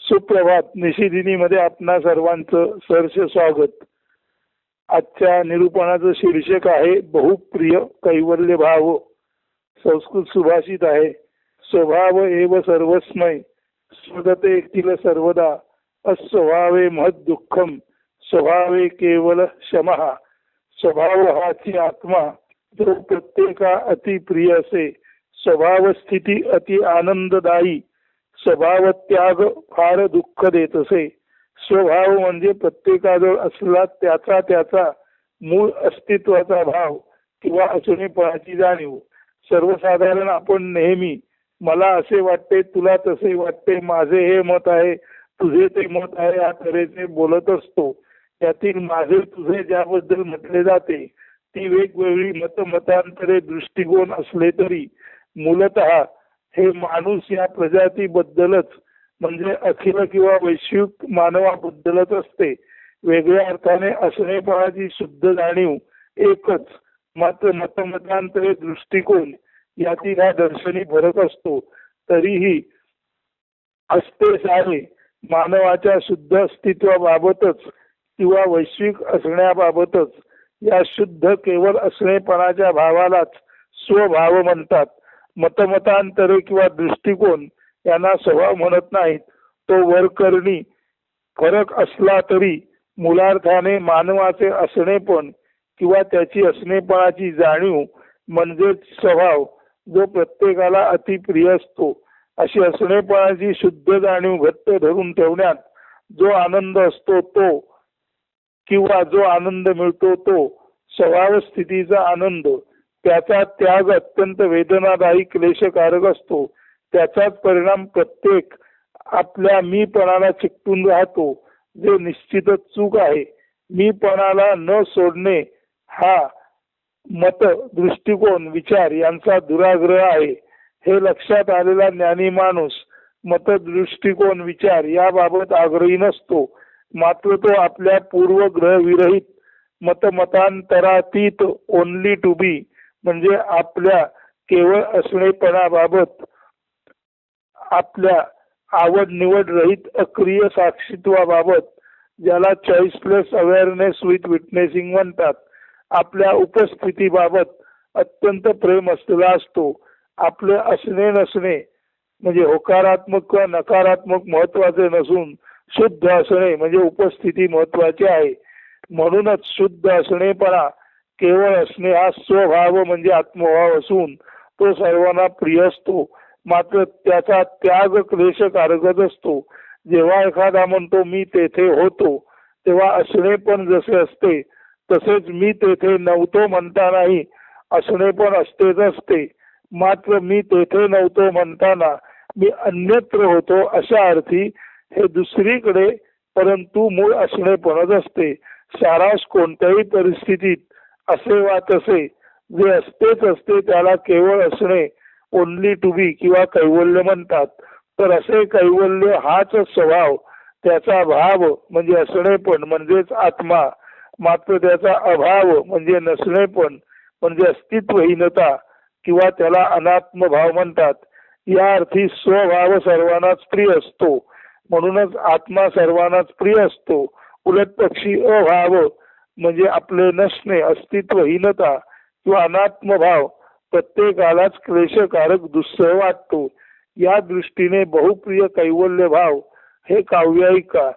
सुप्रभात. निशिदिनीमध्ये आपणा सर्वांचं सहर्ष स्वागत. आजच्या निरूपणाचं शीर्षक आहे बहुप्रिय कैवल्य भाव. संस्कृत सुभाषित आहे, स्वभाव एव सर्वस्मय स्वगते किल सर्वदा अस्वभावे महद दुःखम स्वभावे केवल शमः. स्वभाव हाची आत्मा जो प्रत्येका अति प्रिय असे. स्वभाव स्थिती अति आनंददायी, स्वभाव त्याग फार दुःख देत असे. स्वभाव म्हणजे प्रत्येकाजवळ असला त्याचा त्याचा मूळ अस्तित्वाचा भाव किंवा असणेपणाची जाणीव. सर्वसाधारण आपण नेहमी मला असे वाटते, तुला तसे वाटते, माझे हे मत आहे, तुझे ते मत आहे या तऱ्हेचे बोलत असतो. त्यातील माझे तुझे ज्याबद्दल म्हटले जाते ती वेगवेगळी मतमतांतरे दृष्टिकोन असले तरी मूलतः हे माणूस या प्रजातीबद्दलच म्हणजे अखिल किंवा वैश्विक मानवाबद्दलच असते. वेगळ्या अर्थाने असणेपणाची शुद्ध जाणीव एकच, मात्र मतमतांतरे दृष्टिकोन यातील हा दर्शनी फरक असतो. तरीही असते सारे मानवाच्या शुद्ध अस्तित्वाबाबतच किंवा वैश्विक असण्याबाबतच. या शुद्ध केवळ असणेपणाच्या भावालाच स्वभाव म्हणतात. मतमतांतरे किंवा दृष्टिकोन यांना स्वभाव म्हणत नाहीत. तो वरकरणी फरक असला तरी मूलार्थाने मानवाचे असणेपण किंवा त्याची असणेपणाची जाणीव म्हणजेच स्वभाव जो प्रत्येकाला अतिप्रिय असतो. अशी असणेपणाची शुद्ध जाणीव घट्ट धरून ठेवण्यात जो आनंद असतो तो किंवा जो आनंद मिळतो तो स्वभाव स्थितीचा आनंद. त्याचा त्याग अत्यंत वेदनादायी क्लेशकारक असतो. त्याचाच परिणाम प्रत्येक आपल्या मीपणाला चिकटून राहतो, जे निश्चितच चूक आहे. मीपणाला न सोडणे हा मत, दृष्टिकोन, विचार यांचा दुराग्रह आहे. हे लक्षात आलेला ज्ञानी माणूस मत, दृष्टिकोन, विचार याबाबत आग्रही नसतो. मात्र तो आपल्या पूर्वग्रह विरहित मतमतांतरातीत ओनली टू बी म्हणजे आपल्या केवळ असणेपणाबाबत आपल्या आवड निवड रहित अक्रिय साक्षीत्वाबाबत, ज्याला choice plus awareness with witnessing म्हणतात, आपल्या उपस्थितीबाबत अत्यंत प्रेम असलेला असतो. आपले असणे नसणे म्हणजे होकारात्मक किंवा नकारात्मक महत्वाचे नसून शुद्ध असणे म्हणजे उपस्थिती महत्वाची आहे. म्हणूनच शुद्ध असणेपणा, केवळ असणे हा स्वभाव म्हणजे आत्मभाव असून तो सर्वांना प्रिय असतो. मात्र त्याचा त्याग क्लेशकारकच असतो. जेव्हा एखादा म्हणतो मी तेथे होतो, तेव्हा असणे पण जसे असते तसेच मी तेथे नव्हतो म्हणतानाही असणे पण असतेच असते. मात्र मी तेथे नव्हतो म्हणताना मी अन्यत्र होतो अशा अर्थी हे दुसरीकडे परंतु मूळ असणेपणच असते. सारांश कोणत्याही परिस्थितीत असे वा तसे जे असतेच असते त्याला केवळ असणे ओनली टू बी किंवा कैवल्य म्हणतात. तर असे कैवल्य हाच स्वभाव, त्याचा भाव म्हणजे असणेपण म्हणजेच आत्मा. मात्र त्याचा अभाव म्हणजे नसणेपण म्हणजे अस्तित्वहीनता किंवा त्याला अनात्म भाव म्हणतात. या अर्थी स्वभाव सर्वांनाच प्रिय असतो, म्हणूनच आत्मा सर्वांनाच प्रिय असतो. उलट पक्षी अभाव म्हणजे आपले नसणे, अस्तित्वहीनता किंवा अनात्म भाव प्रत्येकालाच क्लेशकारक दुस्सह वाटतो. या दृष्टीने बहुप्रिय कैवल्य भाव हे काव्य ऐका.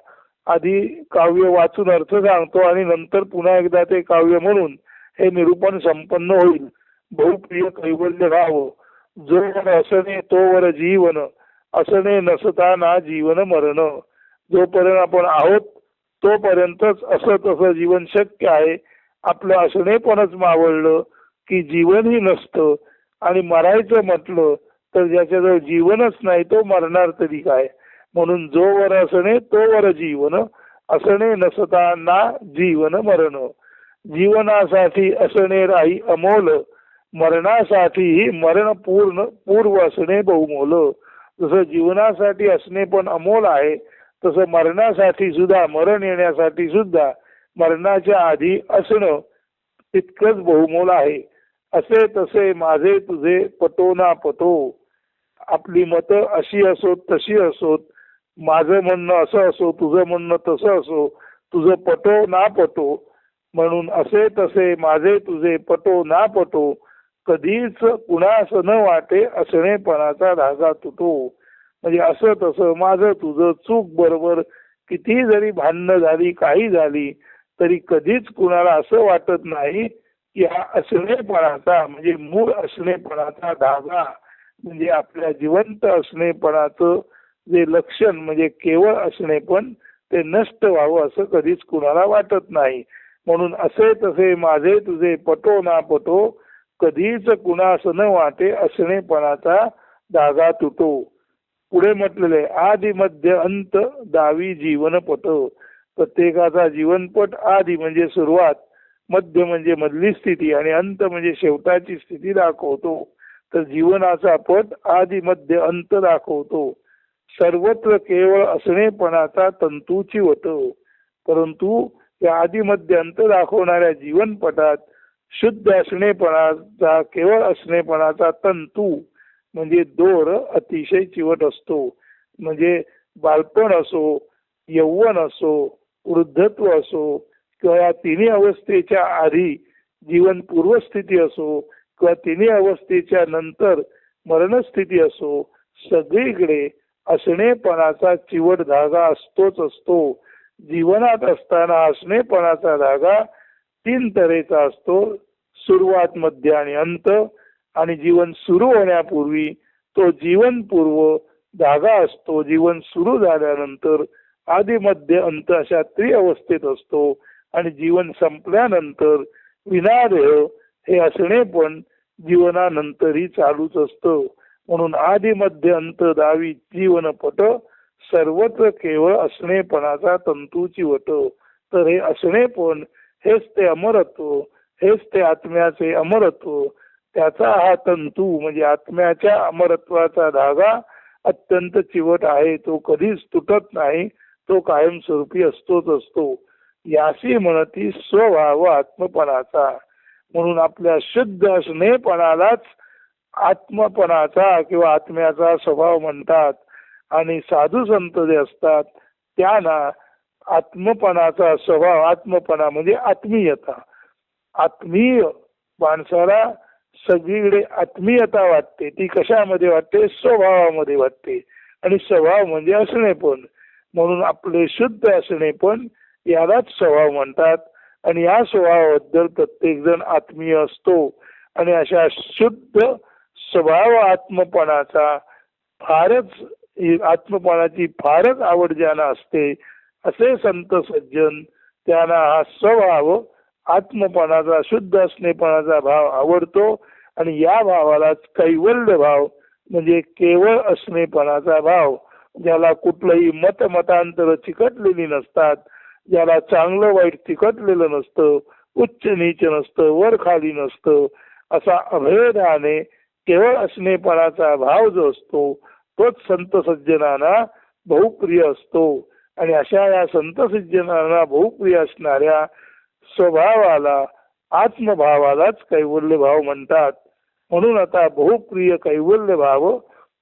आधी काव्य वाचून अर्थ सांगतो आणि नंतर पुन्हा एकदा ते काव्य म्हणून हे निरूपण संपन्न होईल. बहुप्रिय कैवल्य भाव. जोवर असणे तोवर जीवन, असणे नसताना जीवन मरण. जोपर्यंत आपण आहोत तोपर्यंतच असं तसं जीवन शक्य आहे. आपलं असणेपणच मावळलं की जीवनही नसतं, आणि मरायचं म्हटलं तर ज्याच्याजवळ जीवनच नाही तो मरणार तरी काय. म्हणून जोवर असणे तोवर जीवन, असणे नसताना जीवन मरण. जीवनासाठी असणे राही अमोल, मरणासाठीही मरण पूर्व असणे बहुमोल. जसं जीवनासाठी असणे पण अमोल आहे, तसं मरणासाठी सुद्धा, मरण येण्यासाठी सुद्धा मरणाच्या आधी असणं तितकंच बहुमोल आहे. असे तसे माझे तुझे पटो ना पटो. आपली मतं अशी असोत तशी असोत, माझं म्हणणं असं असो, तुझं म्हणणं तसं असो, तुझं पटो ना पटो, म्हणून असे तसे माझे तुझे पटो ना पटो, कधीच कुणास न वाटे असणेपणाचा धागा तुटो. म्हणजे असं तसं माझं तुझं चूक बरोबर किती जरी भांडणं झाली काही झाली तरी कधीच कुणाला असं वाटत नाही की हा असणेपणाचा म्हणजे मूळ असणेपणाचा धागा म्हणजे आपल्या जिवंत असणेपणाचं जे लक्षण म्हणजे केवळ असणेपण ते नष्ट व्हावं असं कधीच कुणाला वाटत नाही. म्हणून असे तसे माझे तुझे पटो ना पटो, कधीच कुणास न वाटे असणेपणाचा धागा तुटो. पुढे म्हटलेले आदि मध्य अंत दावी जीवनपट. प्रत्येकाचा जीवनपट आदि म्हणजे सुरुवात, मध्य म्हणजे मधली स्थिती आणि अंत म्हणजे शेवटाची स्थिती दाखवतो. तर जीवनाचा पट आदि मध्य अंत दाखवतो. सर्वत्र केवळ असणेपणाचा तंतूची वट. परंतु या आदि मध्य अंत दाखवणाऱ्या जीवनपटात शुद्ध असणेपणाचा केवळ असणेपणाचा तंतू म्हणजे दोर अतिशय चिवट असतो. म्हणजे बालपण असो, यौवन असो, वृद्धत्व असो किंवा या तिन्ही अवस्थेच्या आधी जीवन पूर्वस्थिती असो किंवा तिन्ही अवस्थेच्या नंतर मरणस्थिती असो, सगळीकडे असणेपणाचा चिवट धागा असतोच असतो. जीवनात असताना असणेपणाचा धागा 3 तऱ्हेचा असतो, सुरुवात, मध्य आणि अंत. आणि जीवन सुरू होण्यापूर्वी तो जीवनपूर्व धागा असतो. जीवन सुरू झाल्यानंतर आदि मध्य अंत अशा त्रिअवस्थेत असतो आणि जीवन संपल्यानंतर विनादेह हे असणेपण जीवनानंतरही चालूच असतं. म्हणून आदि मध्य अंत दावी जीवनपट, सर्वत्र केवळ असणेपणाचा तंतूची वट. तर हे असणेपण हेच ते अमरत्व, हेच ते आत्म्याचे अमरत्व. त्याचा हा तंतू म्हणजे आत्म्याच्या अमरत्वाचा धागा अत्यंत चिवट आहे. तो कधीच तुटत नाही, तो कायमस्वरूपी असतोच असतो. याशी म्हणती स्वभाव आत्मपणाचा. म्हणून आपल्या शुद्ध असणेपणालाच आत्मपणाचा किंवा आत्म्याचा स्वभाव म्हणतात. आणि साधू संत जे असतात त्यांना आत्मपणाचा स्वभाव, आत्मपणा म्हणजे आत्मीयता. आत्मीय माणसाला सगळीकडे आत्मीयता वाटते. ती कशामध्ये वाटते? स्वभावामध्ये वाटते. आणि स्वभाव म्हणजे असणेपण. म्हणून आपले शुद्ध असणेपण यालाच स्वभाव म्हणतात. आणि या स्वभावाबद्दल प्रत्येक जण आत्मीय असतो. आणि अशा शुद्ध स्वभाव आत्मपणाचा आत्मपणाची फारच आवड ज्यांना असते असे संत सज्जन, त्यांना हा स्वभाव आत्मपणाचा शुद्ध असणेपणाचा भाव आवडतो. आणि या भावालाच कैवल्य भाव म्हणजे केवळ असणेपणाचा भाव, ज्याला कुठलंही मतांतर चिकटलेली नसतात, ज्याला चांगलं वाईट चिकटलेलं नसतं, उच्च नीच नसतं, वर खाली नसतं, असा अभेदाने केवळ असणेपणाचा भाव जो असतो तोच संत सज्जनांना बहुप्रिय असतो. आणि अशा या संत सज्जनांना बहुप्रिय असणाऱ्या स्वभावाला, आत्मभावालाच कैवल्य भाव म्हणतात. म्हणून आता बहुप्रिय कैवल्य भाव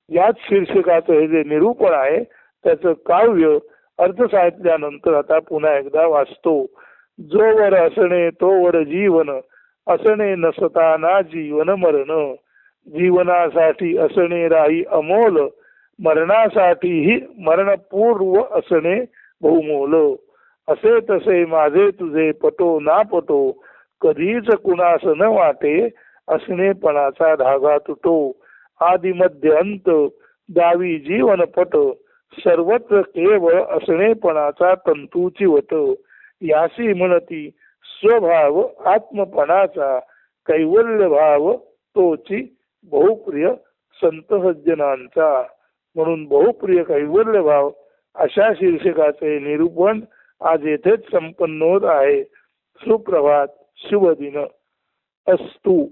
याच शीर्षकाचं हे जे निरूपण आहे त्याचं काव्य अर्थसाहित्यानंतर आता पुन्हा एकदा वाचतो. जोवर असणे तोवर जीवन, असणे नसता ना जीवन मरण. जीवनासाठी असणे राही अमोल, मरणासाठीही मरणपूर्व असणे बहुमोल. असे तसे माझे तुझे पटो ना पटो, कधीच कुणास न वाटे असणेपणाचा धागा तुटो. आदि मध्य अंत दावी जीवनपट, सर्वत्र केवळ असणेपणाचा तंतूची वट. यासी म्हणती स्वभाव आत्मपणाचा, कैवल्य भाव तोची बहुप्रिय संत सज्जनांचा. म्हणून बहुप्रिय कैवल्य भाव अशा शीर्षकाचे निरूपण आज येथेच संपन्न होत आहे. सुप्रभात, शुभ दिन अस्तु.